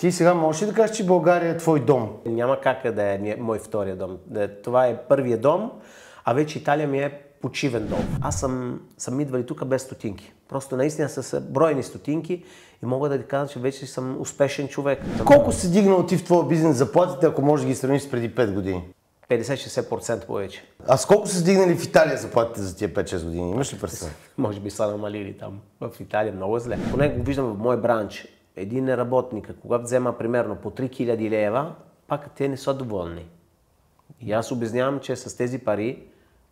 Ти сега можеш ли да кажеш, че България е твой дом? Няма как да е мой втория дом. Това е първият дом, а вече Италия ми е почивен дом. Аз съм идвали тук без стотинки. Просто наистина с бройни стотинки и мога да ви кажа, че вече съм успешен човек. Колко си дигнал ти в твоя бизнес заплатите, ако можеш да ги сравниш с преди 5 години? 50-60% повече. А с колко са стигнали в Италия заплатите за тия 5-6 години? Имаш ли представа? Може би са намалили там. В Италия много зле. Поне го виждам в мой бранч. Един работник, когато взема примерно по 3000 лева, пак те не са доволни. И аз обяснявам, че с тези пари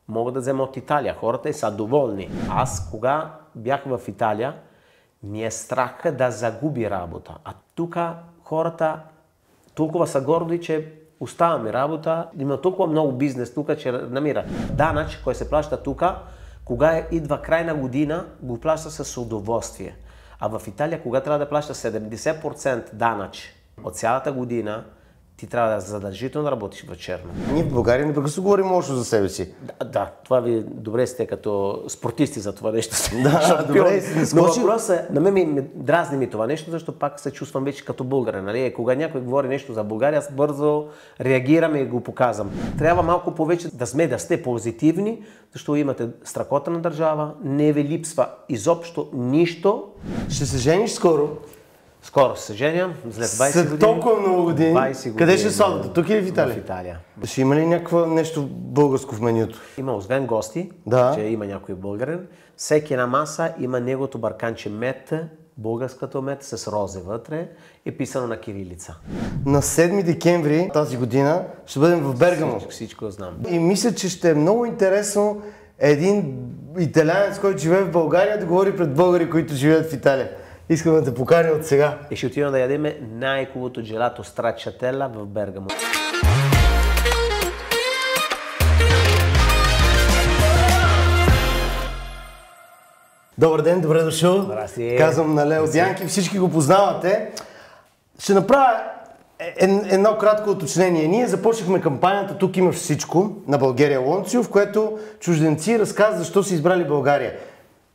мога да взема от Италия. Хората са доволни. Аз, кога бях в Италия, ми е страх да загуби работа. А тук хората толкова са горди, че оставаме работа. Има толкова много бизнес тук, че намира. Данъч, който се плаща тук, кога идва край на година, го плаща с удоволствие. А в Италия, кога трябва да плаща 70% данъч от цялата година, ти трябва да задължително работиш вечерно. Ние в България непрекъснато говорим лошо за себе си. Да, това ви добре сте като спортисти за това нещо. Да, добре си. Но въпросът на мен ми дразни ми това нещо, защото пак се чувствам вече като българин. Нали? Кога някой говори нещо за България, аз бързо реагирам и го показвам. Трябва малко повече да сте позитивни, защото имате страхотна държава, не ви липсва изобщо нищо. Ще се жениш скоро? Скоро се женя, след 20 години. След толкова много години. Къде ще сватбата? Тук или в Италия? В Италия. Ще има ли някакво нещо българско в менюто? Има, освен гости, че има някой българин, всеки на маса има неговото барканче мед, българското мед с розе вътре, е писано на кирилица. На 7 декември тази година ще бъдем в Бергамо. Всичко знам. И мисля, че ще е много интересно един италианец, който живее в България, да говори пред българи, които живеят в Италия. Искам да те поканя от сега. И ще отидем да ядеме най-хубавото джелато Страчателла в Бергамо. Добър ден, добре дошъл. Здрасти. Казвам на Лео Дянки, всички го познавате. Ще направя едно кратко уточнение. Ние започнахме кампанията "Тук имаш всичко" на България Лонцио, в което чужденци разказват защо са избрали България.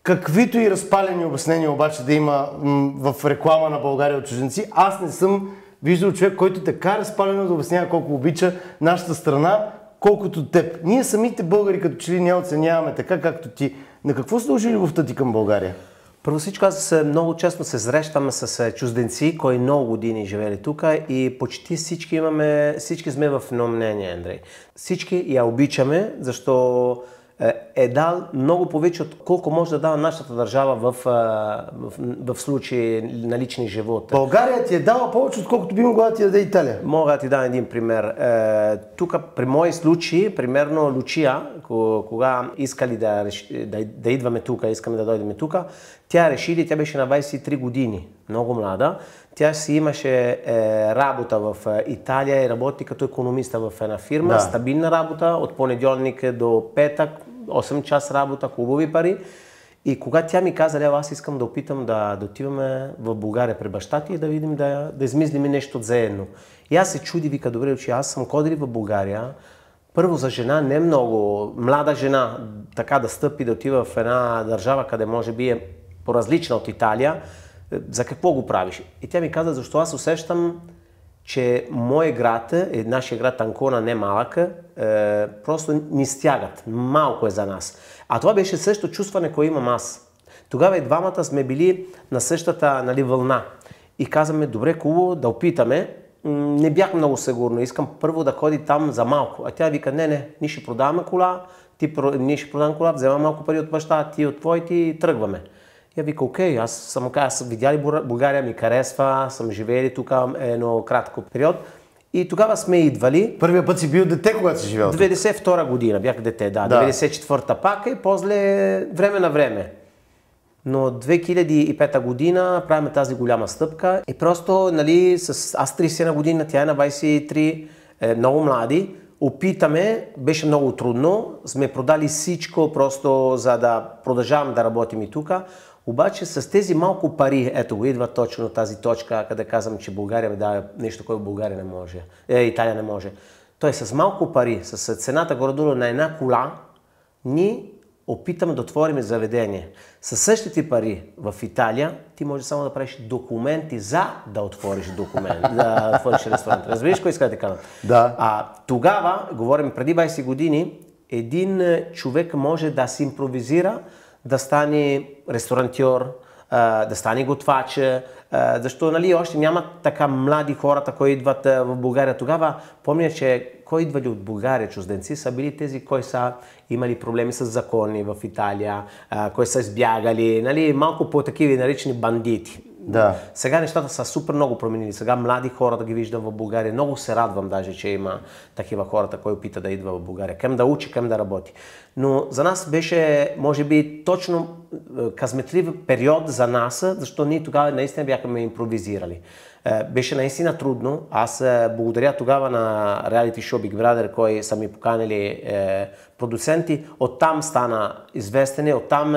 Каквито и разпалени обяснения обаче да има в реклама на България от чужденци, аз не съм виждал човек, който така разпалено да обяснява колко обича нашата страна, колкото теб. Ние самите българи като че ли не оценяваме така, както ти. На какво се дължи любовта ти към България? Първо всичко, аз много често се срещам с чужденци, които много години живели тук и почти всички сме в едно мнение, Андрей. Всички я обичаме, защото е дал много повече от колко може да дава нашата държава в случай на лични живота. България ти е дала повече, отколкото би могла да ти даде Италия. Мога да ти дам един пример. Тук при мои случаи, примерно Лучия, кога искали да идваме тук, искаме да дойдем тук, тя беше на 23 години, много млада. Тя си имаше работа в Италия и работи като икономиста в една фирма, стабилна работа, от понеделник до петък, 8 часа работа, хубави пари. И кога тя ми каза: "Лео, аз искам да опитам да отиваме в България при баща ти и да видим да измислим нещо заедно." И аз се чуди, вика: "Добре, че аз съм ходил в България, първо за жена не много, млада жена, така да стъпи да отива в една държава, къде може би е по-различна от Италия, за какво го правиш?" И тя ми каза: "Защо аз усещам, че мой град, нашия град Анкона не малък, просто ни стягат. Малко е за нас." А това беше също чувстване, което имам аз. Тогава и двамата сме били на същата вълна. И казваме: "Добре, хубаво, да опитаме." Не бях много сигурно. Искам първо да ходи там за малко. А тя вика: "Не, ние ще продаваме кола, ние ще продаваме кола, взема малко пари от баща, ти от твоите и тръгваме." Я вика: "Окей, аз видяли България, ми харесва, съм живели тук едно кратко период." И тогава сме идвали. Първия път си бил дете, когато си живял? 92 година бях дете, да. 94-та пак и после време на време. Но 2005 година правим тази голяма стъпка и просто, аз 31 година, тя е на 23, много млади. Опитаме, беше много трудно, сме продали всичко просто за да продължавам да работим и тук. Обаче с тези малко пари, ето го, идва точно тази точка, къде казвам, че България ми дава нещо, което България не може, Италия не може. Той с малко пари, с цената горе-долу на една кола, ние опитаме да отворим заведение. Със същите пари в Италия ти можеш само да правиш документи за да отвориш да отвориш ресторант. Разбираш кой иска да кажа? Да. Тогава, говорим преди 20 години, един човек може да се импровизира, да стане ресторантьор, да стане готвач, защо още няма така млади хората, които идват в България. Тогава помня, че кой идвали от България чужденци са били тези, които са имали проблеми с закони в Италия, които са избягали, малко по такива наречени бандити. Да. Сега нещата са супер много променили. Сега млади хора да ги виждам в България. Много се радвам даже, че има такива хората, които опита да идва в България. Към да учи, към да работи. Но за нас беше, може би, точно късметлив период за нас, защото ние тогава наистина бяхме импровизирали. Беше наистина трудно. Аз благодаря тогава на реалити шоу Big Brother, koji са ми поканили продуценти. Оттам стана известен, оттам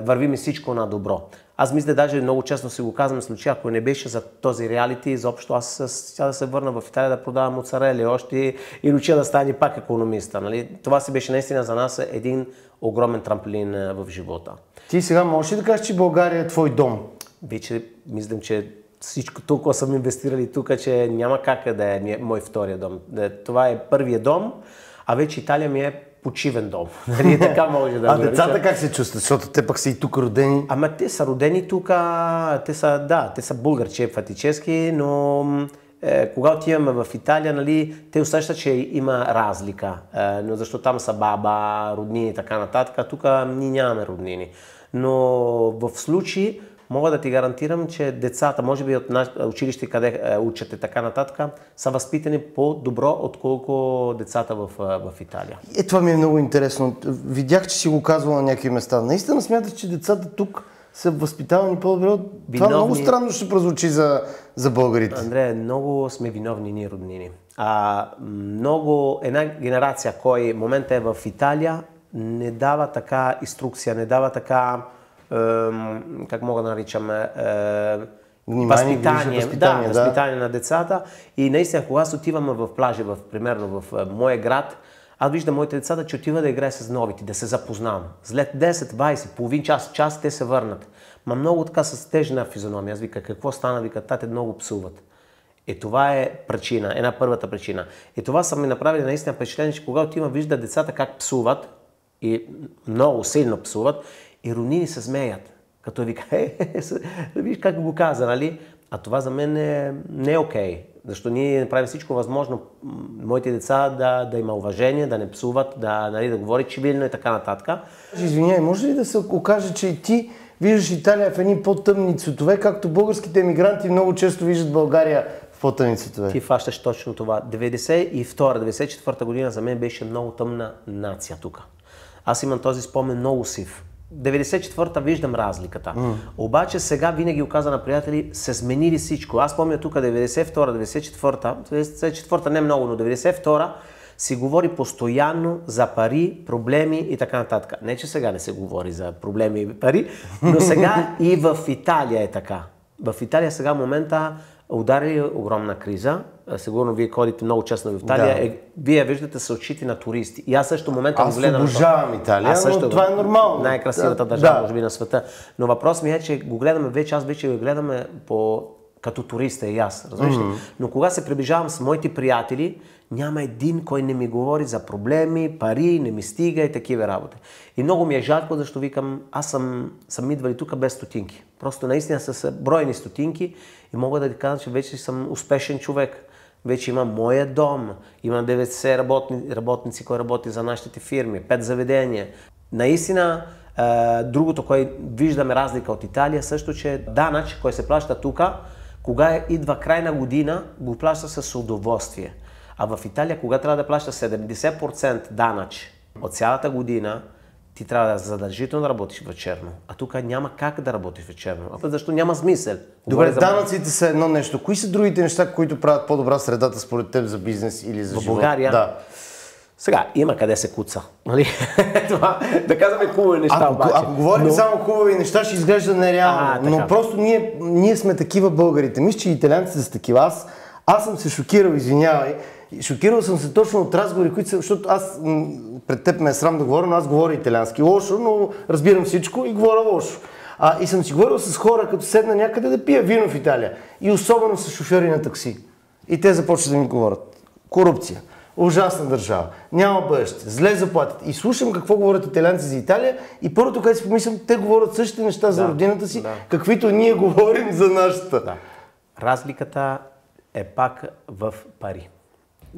върви ми всичко на добро. Аз мисля, даже много честно си го казвам, случай, ако не беше за този реалити, изобщо аз сега да се върна в Италия да продавам моцарели още и уча да стане пак икономиста. Нали? Това си беше наистина за нас един огромен трамплин в живота. Ти сега можеш ли да кажеш, че България е твой дом? Вече мислям, че всичко толкова съм инвестирали тук, че няма как да е мой втория дом. Това е първият дом, а вече Италия ми е почивен дом. Така може да. А децата как се чувстват? Защото те пък са и тук родени. Ама те са родени тук, те са българче фактически, но когато отиваме в Италия, те усещат, че има разлика. Но защото там са баба, роднини и така нататък, тук ние нямаме роднини. Но в случай мога да ти гарантирам, че децата, може би от училище, къде учат и така нататък, са възпитани по-добро, отколко децата в Италия. Това ми е много интересно. Видях, че си го казвал на някакви места. Наистина смяташ, че децата тук са възпитавани по-добре? Това много странно ще прозвучи за българите. Андре, много сме виновни ние роднини. Една генерация, кой момент е в Италия, не дава така инструкция, не дава така как мога да наричам, възпитание на децата. И наистина, когато отиваме в плажа, примерно в моя град, аз виждам моите деца, че отива да играе с новите, да се запознавам. След 10, 20, половин час те се върнат. Ма много така с тежна физиономия. Аз вика, какво стана? Вика, тате много псуват. Това е причина, една първата причина. Това са ми направили наистина впечатление, че когато отивам, вижда децата как псуват и много силно псуват, и роднини се смеят, като вика, виж как го каза, нали? А това за мен не е окей, защото ние правим всичко възможно моите деца да има уважение, да не псуват, да говори цивилно и така нататък. Извинявай, може ли да се окаже, че и ти виждаш Италия в едни по-тъмни цветове, както българските емигранти много често виждат България в по-тъмни цветове? Ти фащаш точно това. 92-94 година за мен беше много тъмна нация тук. Аз имам този спомен много сив. 94-та виждам разликата. Обаче сега винаги оказа на приятели, се сменили всичко. Аз помня тук 92-та не много, но 92-та си говори постоянно за пари, проблеми и така нататък. Не, че сега не се говори за проблеми и пари, но сега и в Италия е така. В Италия сега в момента удари огромна криза. Сигурно вие ходите много честно в Италия. Вие виждате с очите на туристи. И аз също в момента го гледам. Аз обожавам Италия, но това е нормално. Най-красивата държава, може би, на света. Но въпрос ми е, че го гледаме вече, аз вече го гледаме като туриста и аз. Разбираш ли? Но кога се приближавам с моите приятели, няма един, кой не ми говори за проблеми, пари, не ми стига и такива работи. И много ми е жалко, защото викам, аз съм идвали тук без стотинки. Просто наистина са бройни стотинки и мога да ви кажа, че вече съм успешен човек. Вече имам моя дом, имам 90 работници, които работят за нашите фирми, 5 заведения. Наистина, другото, което виждаме разлика от Италия, също, че данъч, който се плаща тук, кога идва край на година, го плаща с удоволствие. А в Италия, кога трябва да плаща 70% данъч от цялата година, ти трябва да задължително да работиш вечерно. А тук няма как да работиш вечерно. Защо няма смисъл. Добре, данъците са едно нещо. Кои са другите неща, които правят по-добра средата според теб за бизнес или за живот? В България? Да. Сега, има къде се куца. Нали? Това, да казваме хубави неща обаче. Ако говорим само хубави неща, ще изглежда нереално. Но просто ние сме такива българите. Мисля, че италианците са такива. Аз съм се шокирал, извинявай. Шокирал съм се точно от разговори, които са, защото аз пред теб ме е срам да говоря, но аз говоря италиански лошо, но разбирам всичко и говоря лошо. И съм си говорил с хора, като седна някъде да пия вино в Италия. И особено с шофьори на такси. И те започват да ми говорят. Корупция. Ужасна държава. Няма бъдеще. Зле заплатят. И слушам какво говорят италианци за Италия и първото, което си помислям, те говорят същите неща за родината си, каквито ние говорим за нашата. Да. Разликата е пак в пари.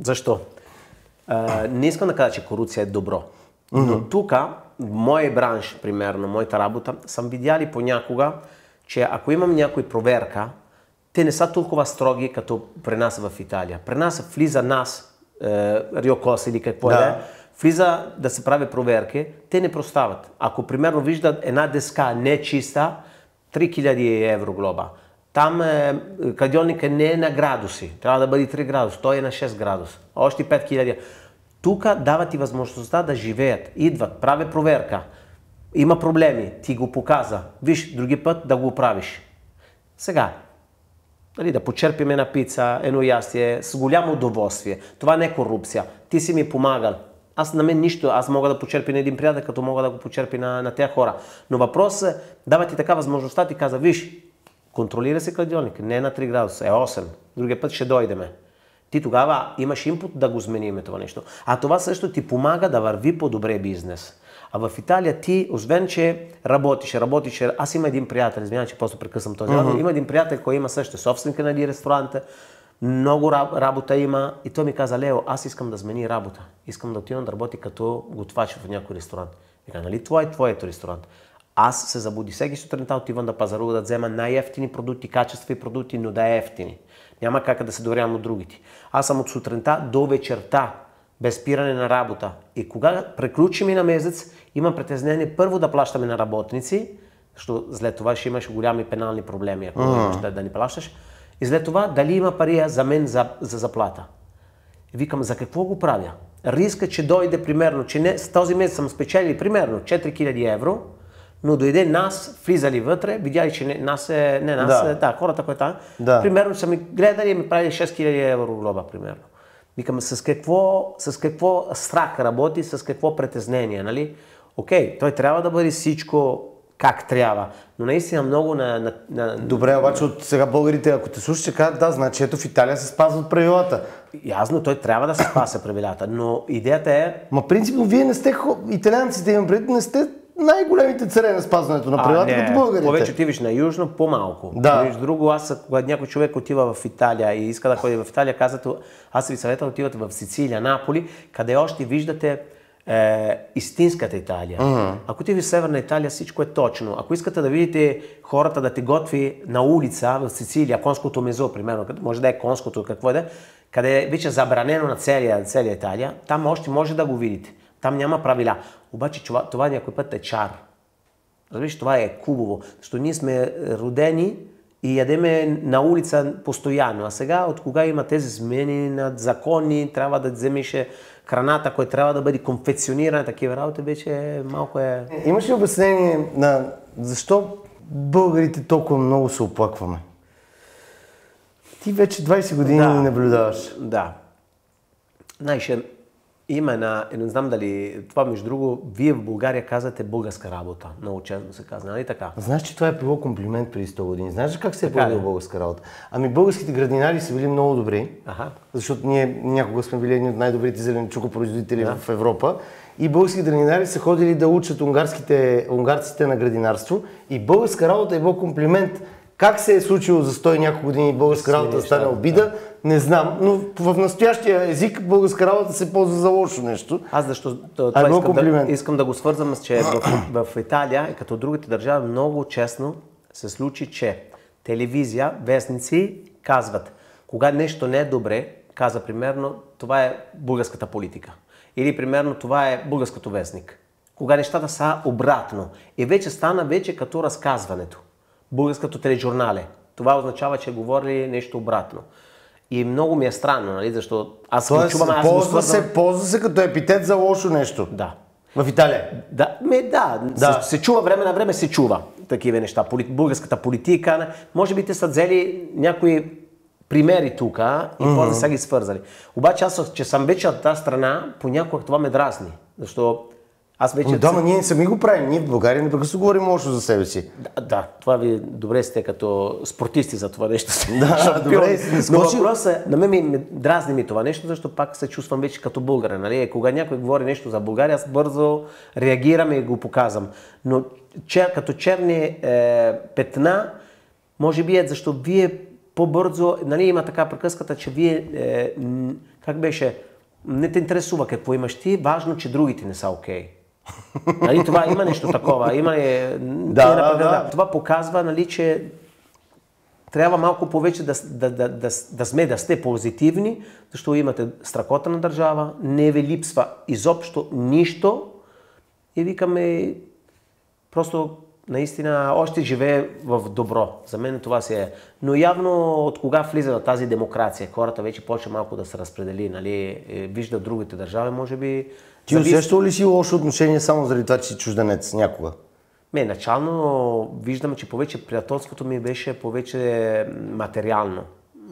Защо? Не искам да кажа, че корупция е добро. Но тук, в моя бранш, примерно, моята работа, съм видяли понякога, че ако имам някой проверка, те не са толкова строги, като при нас в Италия. При нас влиза Риокос или какво влиза да се прави проверки, те не простават. Ако, примерно, виждат една деска не чиста, 3000 евро глоба. Там кладионника не е на градуси, трябва да бъде 3 градуса, той е на 6 градуса, още 5000. Тук дават и възможността да живеят, идват, правят проверка, има проблеми, ти го показа, виж, други път да го правиш. Сега, да почерпим една пица, едно ястие, с голямо удоволствие, това не е корупция, ти си ми помагал. Аз на мен нищо, аз мога да почерпя на един приятел, като мога да го почерпя на тези хора. Но въпросът е, дава ти така възможността, ти каза, виж, контролира се кладионник, не е на 3 градуса, е 8. Другия път ще дойдеме. Ти тогава имаш инпут да го сменим това нещо. А това също ти помага да върви по-добре бизнес. А в Италия ти, освен че работиш, аз имам един приятел, извинявам, че просто прекъсвам този разговор, има един приятел, който има също собственика на ресторанта, много работа има и той ми каза, Лео, аз искам да смени работа. Искам да отивам да работя като готвач в някой ресторант. Вика, нали това е твоето ресторант? Аз се забуди всеки сутринта, отивам да пазарува, да взема най-ефтини продукти, качествени продукти, но да е ефтини. Няма как да се доверявам от другите. Аз съм от сутринта до вечерта, без спиране на работа. И кога приключим на месец, имам притеснение първо да плащаме на работници, защото след това ще имаш голями пенални проблеми, ако имаш да не плащаш. И след това дали има пари за мен за заплата. И викам, за какво го правя? Риска, че дойде примерно, че не, с този месец съм спечелили примерно 4000 евро, но дойде нас, влизали вътре, видяли, че хората, които там, примерно са ми гледали и ми правили 6000 евро глоба, примерно. Викам, с какво страх работи, с какво притеснение, нали? Окей, той трябва да бъде всичко как трябва, но наистина много Добре, обаче от сега българите, ако те слушат, ще кажат, да, значи ето в Италия се спазват правилата. Ясно, той трябва да се спази правилата, но идеята е... Принципно, вие не сте, италианците имам предвид, не сте най-големите царе на спазването на правилата, като българите. Повече отиваш на южно, по-малко. Виж друго, когато някой човек отива в Италия и иска да ходи в Италия, казвате, аз ви съветвам да отивате в Сицилия, Наполи, къде още виждате истинската Италия. Ако отиваш в Северна Италия, всичко е точно. Ако искате да видите хората да те готви на улица в Сицилия, конското мезо, примерно, може да е конското, какво да е, къде вече е забранено на целия Италия, там още може да го видите. Там няма правила. Обаче това някой път е чар. Разбираш, това е хубаво, защото ние сме родени и ядеме на улица постоянно. А сега, от кога има тези смени на закони, трябва да вземеш храната, която трябва да бъде конфекционирана, такива работи, вече малко е... Имаш ли обяснение на защо българите толкова много се оплакваме? Ти вече 20 години наблюдаваш. Да. Знаеш, има не знам дали, това между друго, вие в България казвате българска работа. Много честно се казва, нали така? Знаеш, че това е било комплимент преди 100 години. Знаеш ли как се е появила българска работа? Българските градинари са били много добри, защото ние някога сме били едни от най-добрите зеленчукопроизводители в Европа. И български градинари са ходили да учат унгарците на градинарство. И българска работа е било комплимент. Как се е случило за 100 и няколко години българска работа да стане обида, не знам, но в настоящия език българска работа се ползва за лошо нещо. Аз защо искам да го свързвам с, че в Италия, като другите държави, много честно се случи, че телевизия, вестници казват, кога нещо не е добре, каза примерно, това е българската политика. Или примерно, това е българското вестник. Кога нещата са обратно. И вече стана като разказването. Българското тележурнале. Това означава, че говорили нещо обратно. И много ми е странно, нали, защото аз го чувам, ползва се като епитет за лошо нещо. Да. В Италия? Да. Се чува, време на време се чува такива неща. Българската политика, може би те са взели някои примери тук и после са ги свързали. Обаче аз, че съм вече от тази страна, понякога това ме дразни. Защото аз вече... Да, но ние сами го правим. Ние в България непрекъснато говорим лошо за себе си. Да, това ви добре сте като спортисти за това нещо. Да, добре. Но въпросът, на мен ми дразни ми това нещо, защото пак се чувствам вече като българин. Нали? Кога някой говори нещо за България, аз бързо реагирам и го показвам. Но като черни петна, може би е, защото вие по-бързо, нали, има така приказката, че вие, как беше, не те интересува какво имаш ти, важно, че другите не са окей. Нали, това има нещо такова. Има да. Това показва, нали, че трябва малко повече да сте позитивни, защото имате страхота на държава, не ви липсва изобщо нищо и викаме просто наистина още живее в добро. За мен това си е. Но явно от кога влиза на тази демокрация, хората вече почва малко да се разпредели, нали, виждат другите държави, може би... Ти усещал ли си лошо отношение само заради това, че си чужденец някога? Начално виждам, че повече приятелството ми беше повече материално.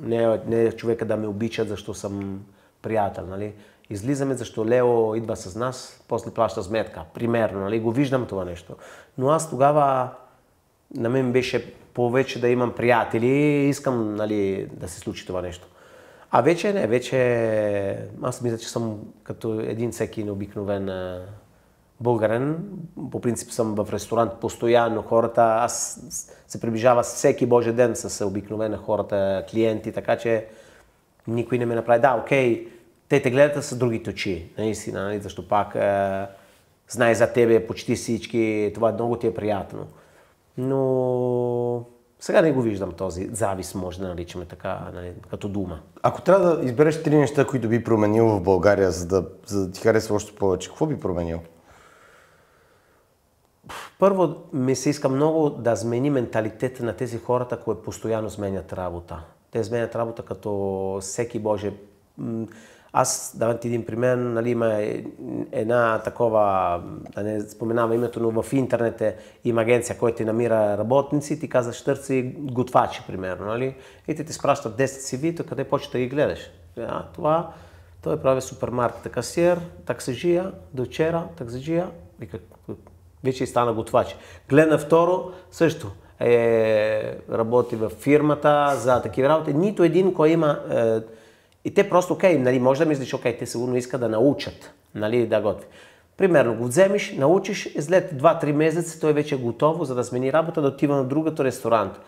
Не човека да ме обичат, защо съм приятел, нали. Излизаме, защо Лео идва с нас, после плаща сметка. Примерно, нали, го виждам това нещо. Но аз тогава, на мен беше повече да имам приятели и искам, нали, да се случи това нещо. А вече аз мисля, че съм като един всеки необикновен българин. По принцип съм в ресторант постоянно, хората, аз се приближава всеки божи ден с обикновена хората, клиенти, така че никой не ме направи. Да, окей, те те гледат с другите очи, наистина, нали, защото пак знае за тебе почти всички, това много ти е приятно. Но сега не го виждам този завис, може да наричаме така, нали, като дума. Ако трябва да избереш 3 неща, които би променил в България, за да ти харесва още повече, какво би променил? Първо ми се иска много да смени менталитета на тези хората, които постоянно сменят работа. Те сменят работа като всеки боже. Аз давам ти един пример, нали, има една такова, да не споменавам името, но в интернет има агенция, която ти намира работници, ти казваш търси готвачи, примерно, нали? И те ти спращат 10 CV, къде почва да ги гледаш. Той прави супермаркета касиер, таксажия, до вчера таксажия, вече и стана готвач. Гледна второ, също работи в фирмата за такива работи. Нито един, кой има... И те просто, окей, нали, може да мислиш, окей, те сигурно искат да научат, нали, да готви. Примерно го вземеш, научиш, след 2-3 месеца той вече е готово, за да смени работа, да отива на другото ресторант.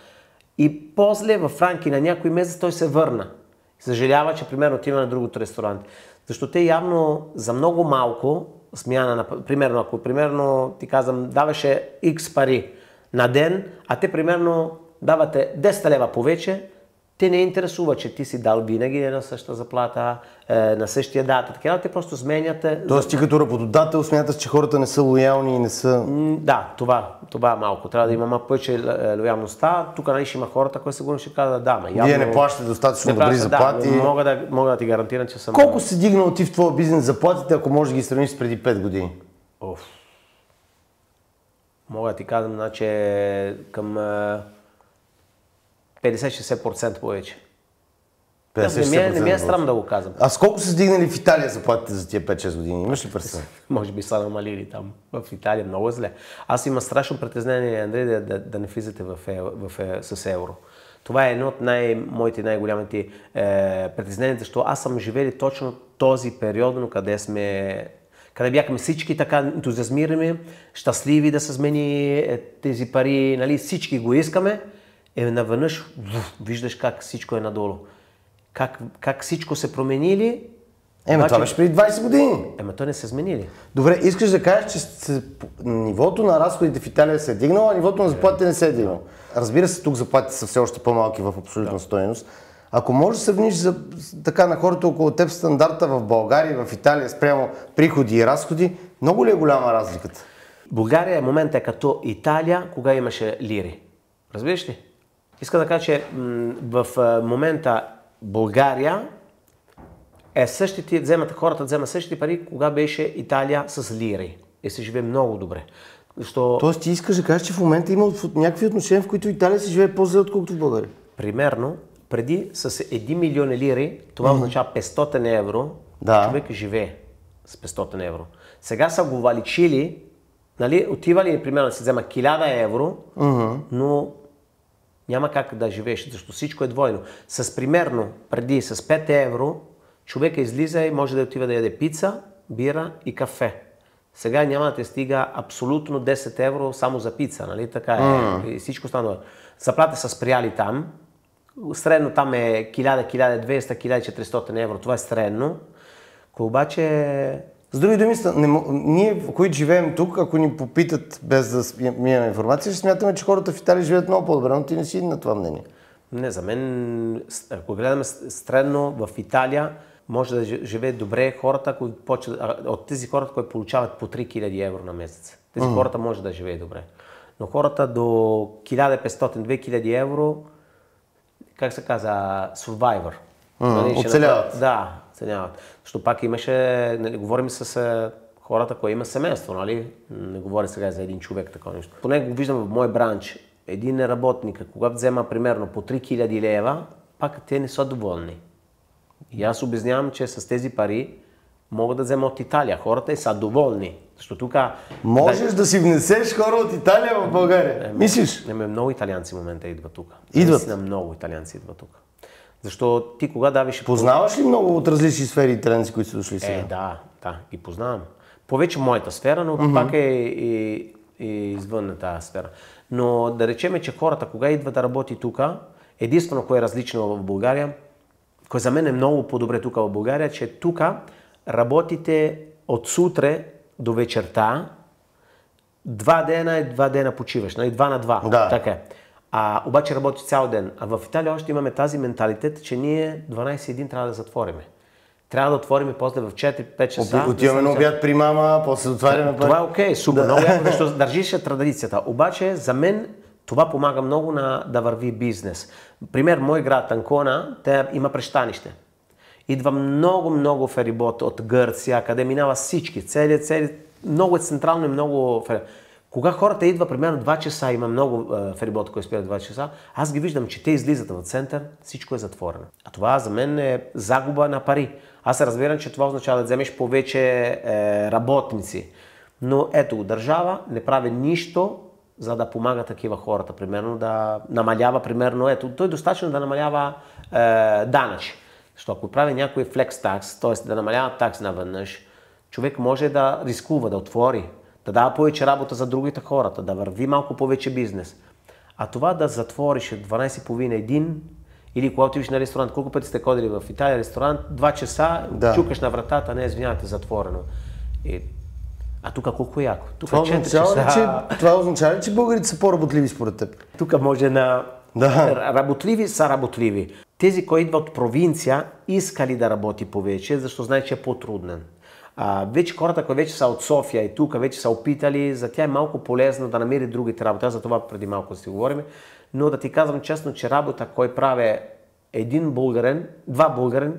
И после, в рамки на някой месец, той се върна. Съжалява, че примерно отива на другото ресторант. Защото те явно за много малко смяна, примерно, ако примерно ти казвам, даваше X пари на ден, а те примерно давате 10 лева повече, те не интересува, че ти си дал винаги на същата заплата, на същия дата. Така, те просто сменяте. Тоест ти като работодател смяташ, че хората не са лоялни и не са... Да, това малко. Трябва да има повече лоялността. Тук нали ще има хората, които сигурно ще казват да, ма явно... Вие не плащате достатъчно добри заплати. Да, мога да ти гарантирам, че съм... Колко си дигнал ти в твоя бизнес заплатите, ако можеш да ги сравниш с преди 5 години? Мога да ти казвам, значи към 50-60% повече. Не ми е срам да го казвам. А с колко са стигнали в Италия заплатите за тия 5-6 години? Имаш ли представа? Може би са намалили там. В Италия много зле. Аз имам страшно притеснение, Андрей, да не влизате с евро. Това е едно от моите най-голямите притеснения, защото аз съм живели точно този период, но къде бяхме всички така ентузиазмирани, щастливи да се смени тези пари, нали, всички го искаме. Наведнъж виждаш как всичко е надолу. Как всичко се променили. Това беше преди 20 години. То не се сменили. Добре, искаш да кажеш, че нивото на разходите в Италия се е дигнало, а нивото на заплатите не се е дигнало. Разбира се, тук заплатите са все още по-малки в абсолютна стойност. Ако можеш да сравниш така на хората около теб стандарта в България и в Италия спрямо приходи и разходи, много ли е голяма разликата? България в момента е като Италия, кога имаше лири. Разбираш ли? Иска да кажа, че в момента България хората вземат същите пари, кога беше Италия с лири. И се живее много добре. Тоест ти искаш да кажеш, че в момента има някакви отношения, в които Италия се живее по-зле, отколкото в България? Примерно, преди с 1 милион лири, това означава 500 евро, човек живее с 500 евро. Сега са го увеличили, нали, отивали, примерно, да си взема 1000 евро, но няма как да живееш, защото всичко е двойно. С примерно, преди с 5 евро, човека излиза и може да отива да яде пица, бира и кафе. Сега няма да те стига абсолютно 10 евро само за пица, нали? Така е. И всичко стана. Заплата са спряли там. Средно там е 1000, 1200, 1400 евро. Това е средно. Обаче... С други думи, ние, които живеем тук, ако ни попитат без да имаме информация, ще смятаме, че хората в Италия живеят много по-добре, но ти не си на това мнение. Не, за мен, ако гледаме средно в Италия, може да живее добре хората, от тези хората, които получават по 3000 евро на месец. Тези хората може да живее добре. Но хората до 1500-2000 евро, как се казва, survivor. Оцеляват. Да, оцеляват. Защото пак имаше, нали, говорим с хората, които имат семейство, нали? Не говоря сега за един човек, такова нещо. Поне го виждам в мой бранч. Един работник, когато взема примерно по 3000 лева, пак те не са доволни. И аз обяснявам, че с тези пари могат да взема от Италия. Хората са доволни. Защото тук... Можеш да си внесеш хора от Италия в България? Мислиш? Много италианци в момента идват тук. Идват? Много италианци идват тук. Защото ти кога давиш... Познаваш ли много от различни сфери италианци, които са дошли сега? Да, ги познавам. Повече моята сфера, но пак е извън на тази сфера. Но да речем, че хората, кога идват да работи тук, единствено, кое е различно в България, кое за мен е много по-добре тук в България, че тук работите от сутре до вечерта, 2 дена и 2 дена почиваш, 2 на 2. Да. Така е. Обаче работи цял ден. А в Италия още имаме тази менталитет, че ние 12:01 трябва да затвориме. Трябва да отворим после в 4-5 часа. Отиваме на обяд при мама, после отваряме. Това е окей, супер, много яко, защото държиш традицията. Обаче за мен това помага много да върви бизнес. Пример, мой град Анкона, те има пристанище. Идва много ферибот от Гърция, къде минава всички, много е централно и много ферибот. Кога хората идва примерно 2 часа, има много ферибота, които спират 2 часа, аз ги виждам, че те излизат в център, всичко е затворено. А това за мен е загуба на пари. Аз разбирам, че това означава да вземеш повече работници. Но ето, държава не прави нищо, за да помага такива хората, примерно да намалява, примерно, той е достатъчно да намалява данъчи. Защото ако прави някой флекс такс, т.е. да намалява такс наведнъж, човек може да рискува, да отвори, да дава повече работа за другите хората, да върви малко повече бизнес. А това да затвориш 12:30-1 или когато отиваш на ресторант, колко пъти сте ходили в Италия ресторант, 2 часа, чукаш на вратата, не, извинявайте, затворено. А тук колко е яко? Тук това означава ли, че българите са по-работливи според теб? Тук може работливи са работливи. Тези, които идват от провинция, искали да работи повече, защото знаят, че е по-труден. Вече хората, които вече са от София и тук вече са опитали, за тях е малко полезно да намери другите работа, за това преди малко да си говорим. Но да ти казвам честно, че работа, кой прави един българин, 2 българин,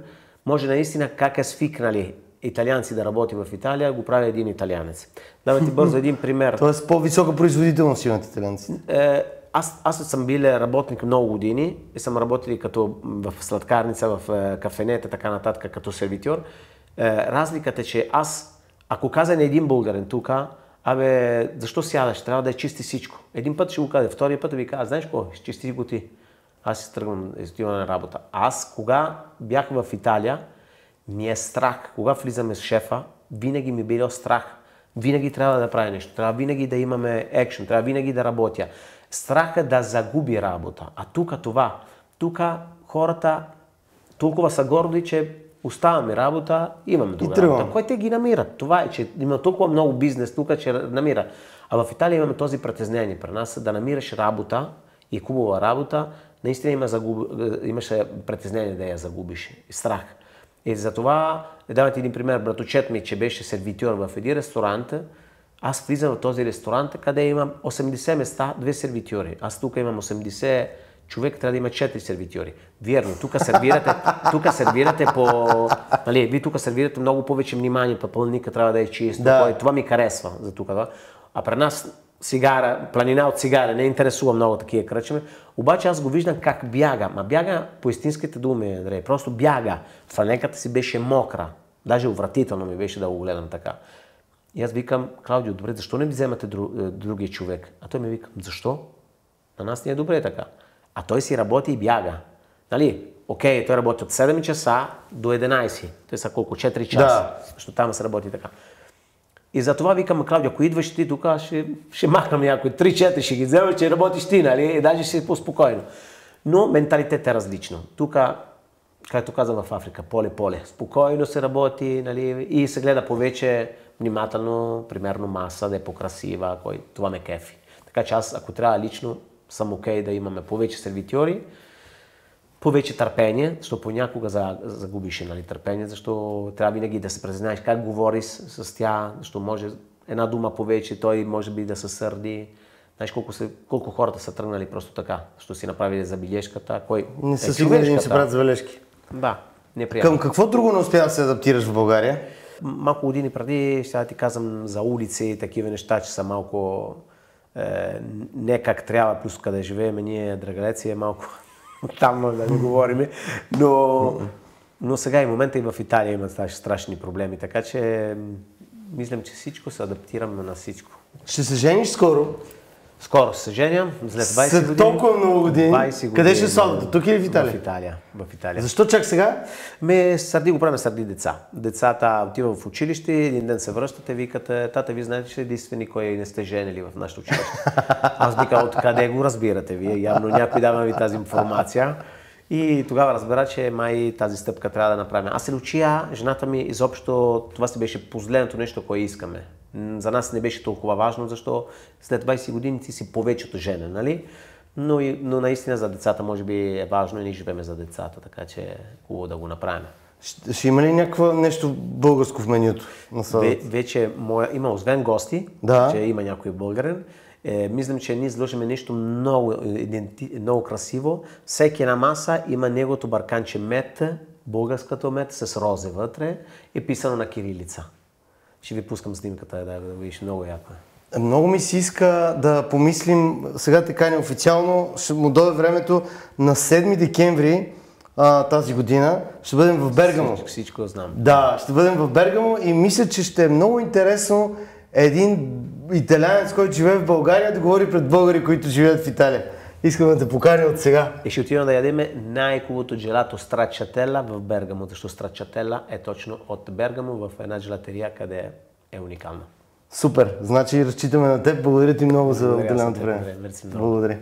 може наистина как е свикнали италианци да работи в Италия, го прави един италианец. Давам ти бързо един пример. Тоест по-висока производителност имат италианци. Аз съм бил работник много години и съм работил като в сладкарница, в кафенета, така нататък, като сервитьор. Разликата е, че ако каза на един българин тук, защо сядаш, трябва да чисти всичко. Един път ще го каза, втория път ви каза, знаеш какво, ще чисти го ти. Аз си тръгвам и отивам на работа. Аз, кога бях в Италия, ми е страх. Кога влизаме с шефа, винаги ми било страх. Винаги трябва да правя нещо, трябва винаги да имаме екшен, трябва винаги да работя. Страх е да загуби работа. А тук хората толкова са горди, че оставаме работа, имаме друга работа. Кой те ги намират? Това е, че има толкова много бизнес тук, че намира. А в Италия имаме този притеснение при нас, да намираш работа и хубава работа, наистина имаше притеснение да я загубиш. Страх. И затова, давам ти един пример, братовчет ми, че беше сервитьор в един ресторант, аз влизам в този ресторант, къде имам 80 места, 2 сервитьори. Аз тук имам 80 човек, трябва да има 4 сервитьори. Верно, тук сервирате вие тук сервирате много повече внимание, пълника трябва да е чисто. Това ми харесва за тук. А при нас цигара, планина от цигара, не интересува много такива кръчми. Обаче аз го виждам как бяга. Ма бяга по истинските думи, Андрей. Просто бяга. Фанеката си беше мокра. Даже увратително ми беше да го гледам така. И аз викам, Клаудио, добре, защо не вземате другия човек? А той ми вика, защо? На нас не е добре така. А той си работи и бяга. Нали? Окей, той работи от 7 часа до 11. Той са колко? 4 часа. Да. Защото там се работи така. И затова викам, Клаудио, ако идваш ти тук, ще махнем някой 3-4, ще ги вземеш, че работиш ти, нали? И даже ще си по-спокойно. Но менталитет е различно. Тук, както казвам в Африка, поле-поле. Спокойно се работи, нали? И се гледа повече внимателно, примерно маса, да е по-красива, това ме кефи. Така че аз, ако трябва лично, съм окей да имаме повече сервитьори, повече търпение, защото понякога загубиш търпение, защото трябва винаги да се признаеш как говориш с тя, защото може една дума повече, той може би да се сърди. Знаеш колко хората са тръгнали просто така, защото си направили забележката. Не са сигурни да им се правят забележки. Да, неприятно. Към какво друго не успя да се адаптираш в България? Малко години преди, ще ти казвам за улици и такива неща, че са малко не как трябва, плюс къде живеем, ние Драгалеци е малко там да не говорим, но сега и момента и в Италия имат страшни проблеми, така че мислям, че всичко се адаптираме на всичко. Ще се жениш скоро? Скоро се женя, след 20 години. След толкова много години? 20 години. Къде ще сватбата? Тук или в Италия? В Италия. Защо чак сега? Го правим сърди деца. Децата отиват в училище, един ден се връщате, викате, тата, вие знаете, че единствени, кой не сте женили в нашето училище. Аз викам, откъде го разбирате вие? Явно някой дава ви тази информация. И тогава разбира, че май тази стъпка трябва да направим. Аз се учия, жената ми изобщо, това си беше последното нещо, което искаме. За нас не беше толкова важно, защото след 20 години ти си повечето жена, нали? Но наистина за децата може би е важно и ние живеем за децата, така че е хубаво да го направим. Ще има ли някакво нещо българско в менюто? Вече има освен гости, че има някой българин. Мислям, че ние изложиме нещо много красиво. Всеки една маса има неговото барканче мед, българското мед с розе вътре и писано на кирилица. Ще ви пускам снимката, да видиш, много яко е. Много ми се иска да помислим, сега така неофициално, ще му дойде времето на 7 декември тази година, ще бъдем в Бергамо. Всичко знам. Да, ще бъдем в Бергамо и мисля, че ще е много интересно един италианец, който живее в България, да говори пред българи, които живеят в Италия. Искам да те поканя от сега. И ще отидем да ядеме най-хубавото джелато Страчателла в Бергамо, защото Страчателла е точно от Бергамо в една джелатерия, къде е уникална. Супер, значи разчитаме на теб. Благодаря ти много за отделеното време. Благодаря.